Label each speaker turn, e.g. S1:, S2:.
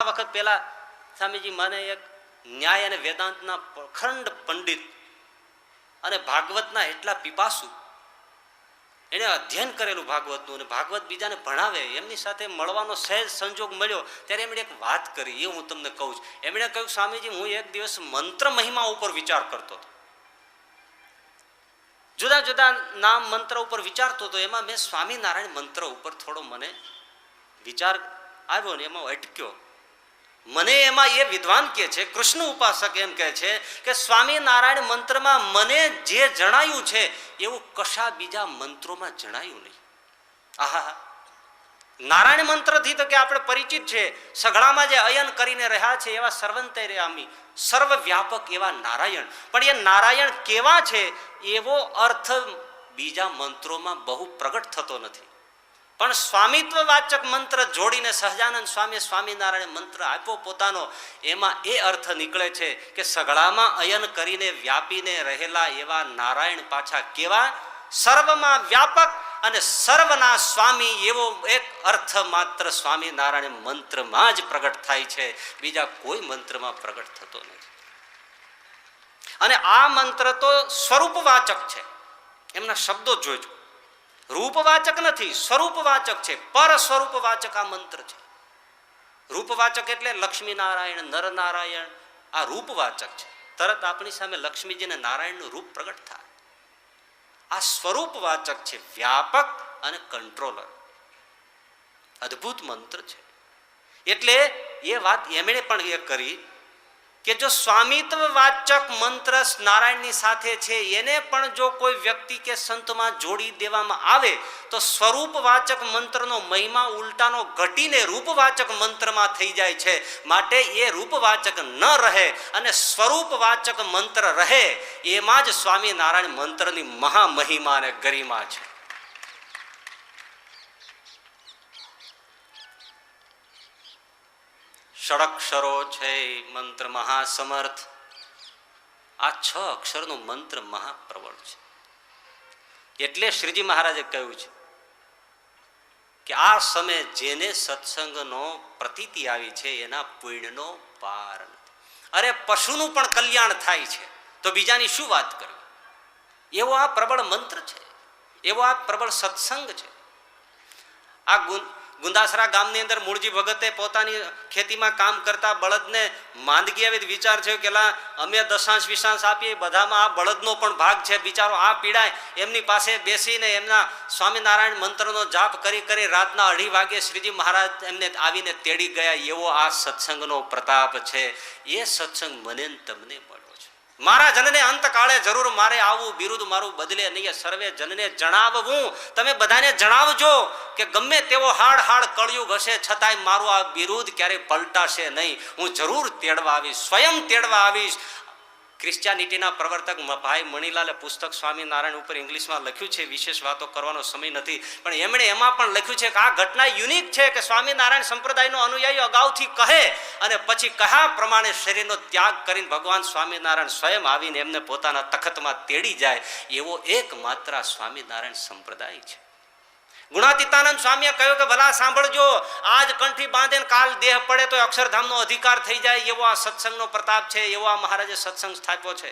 S1: વખત પહેલા સ્વામીજી મને એક ન્યાય અને વેદાંતના અખંડ પંડિત અને ભાગવતના એટલા પીપાસુ, એને અધ્યયન કરેલું ભાગવતનું અને ભાગવત બીજાને ભણાવે, એમની સાથે મળવાનો સહેજ સંજોગ મળ્યો ત્યારે એમણે એક વાત કરી, એ હું તમને કહું છું. એમણે કહ્યું, સ્વામીજી હું એક દિવસ મંત્ર મહિમા ઉપર વિચાર કરતો હતો, જુદા જુદા નામ મંત્ર ઉપર વિચારતો હતો. એમાં મેં સ્વામિનારાયણ મંત્ર ઉપર થોડો મને વિચાર આવ્યો ને એમાં અટક્યો. મને એમાં એ વિદ્વાન કહે છે, કૃષ્ણ ઉપાસક એમ કહે છે કે સ્વામિનારાયણ મંત્રમાં મને જે જણાયું છે એવું કશા બીજા મંત્રોમાં જણાયું નહીં. આહા, નારાયણ મંત્રથી તો કે આપણે પરિચિત છે, સઘળામાં જે અયન કરીને રહ્યા છે એવા સર્વંતે રહ્યા, સર્વવ્યાપક એવા નારાયણ. પણ એ નારાયણ કેવા છે એવો અર્થ બીજા મંત્રોમાં બહુ પ્રગટ થતો નથી. પણ સ્વામિત્વ વાચક મંત્ર જોડીને સહજાનંદ સ્વામી સ્વામિનારાયણ મંત્ર આપ્યો પોતાનો, એમાં એ અર્થ નીકળે છે કે સઘળામાં અયન કરીને વ્યાપીને રહેલા એવા નારાયણ પાછા કેવા, સર્વમાં વ્યાપક અને સર્વના સ્વામી, એવો એક અર્થ માત્ર સ્વામિનારાયણ મંત્રમાં જ પ્રગટ થાય છે, બીજા કોઈ મંત્રમાં પ્રગટ થતો નથી. અને આ મંત્ર તો સ્વરૂપવાચક છે, એમના શબ્દો જોજો, રૂપવાચક નથી, સ્વરૂપવાચક છે, પર સ્વરૂપવાચક આ મંત્ર છે. રૂપવાચક એટલે લક્ષ્મીનારાયણ, નરનારાયણ, આ રૂપવાચક છે. તરત આપણી સામે લક્ષ્મીજી અને નારાયણનું રૂપ પ્રગટ થાય. આ સ્વરૂપવાચક છે, વ્યાપક અને કંટ્રોલર, અદ્ભુત મંત્ર છે. એટલે એ વાત એમણે પણ એ કરી કે જો સ્વામિત્વ વાચક મંત્ર નારાયણની સાથે છે એને પણ જો કોઈ વ્યક્તિ કે સંતમાં જોડી દેવામાં આવે તો સ્વરૂપવાચક મંત્રનો મહિમા ઉલટાનો ઘટીને રૂપવાચક મંત્રમાં થઈ જાય છે. માટે એ રૂપવાચક ન રહે અને સ્વરૂપવાચક મંત્ર રહે, એમાં જ સ્વામિનારાયણ મંત્રની મહામહિમા અને ગરિમા છે. ષડક્ષરો છે મંત્ર મહાસમર્થ. આ 6 અક્ષરનો મંત્ર મહાપ્રબળ છે. એટલે શ્રીજી મહારાજે કહ્યું છે કે આ સમયે જેને સત્સંગનો પ્રતીતિ આવી છે એના પુણ્યનો પાર નથી. અરે પશુનું પણ કલ્યાણ થાય છે તો બીજાની શું વાત કરવી. એવો આ પ્રબળ મંત્ર છે, એવો આ પ્રબળ સત્સંગ છે. આ ગુંદાસરા ગામની અંદર મૂળજી ભગતે પોતાની ખેતીમાં કામ કરતા બળદને માંદગી આવી, વિચાર થયો કે અમે દશાંશ વિશાંશ આપીએ, બધામાં આ બળદનો પણ ભાગ છે, બિચારો આ પીડાય. એમની પાસે બેસીને એમના સ્વામિનારાયણ મંત્રનો જાપ કરી કરી રાતના 2:30 વાગે શ્રીજી મહારાજ એમને આવીને તેડી ગયા. એવો આ સત્સંગનો પ્રતાપ છે. એ સત્સંગ મને તમને મળ્યો છે. મારા જનને અંતકાળે જરૂર મારે આવું, બિરુદ મારું બદલે નહીં, સર્વે જનને જણાવવું. તમે બધાને જણાવજો કે ગમે તેવો હાડ હાડ કળયુગ હશે છતાંય મારું આ બિરુદ ક્યારેય પલટાશે નહીં. હું જરૂર તેડવા આવીશ, સ્વયં તેડવા આવીશ. ક્રિશ્ચિયાનિટીના પ્રવર્તક ભાઈ મણીલાલે પુસ્તક સ્વામિનારાયણ ઉપર ઇંગ્લિશમાં લખ્યું છે, વિશેષ વાતો કરવાનો સમય નથી, પણ એમણે એમાં પણ લખ્યું છે કે આ ઘટના યુનિક છે કે સ્વામિનારાયણ સંપ્રદાયનો અનુયાયી અગાઉથી કહે અને પછી કયા પ્રમાણે શરીરનો ત્યાગ કરીને ભગવાન સ્વામિનારાયણ સ્વયં આવીને એમને પોતાના તખતમાં તેડી જાય, એવો એકમાત્ર સ્વામિનારાયણ સંપ્રદાય છે. ગુણાતીતાનંદ સ્વામીએ કહ્યું કે ભલા સાંભળજો, આજ કંઠી બાંધે કાલ દેહ પડે તો અક્ષરધામનો અધિકાર થઈ જાય, એવો આ સત્સંગનો પ્રતાપ છે, એવો આ મહારાજે સત્સંગ સ્થાપ્યો છે.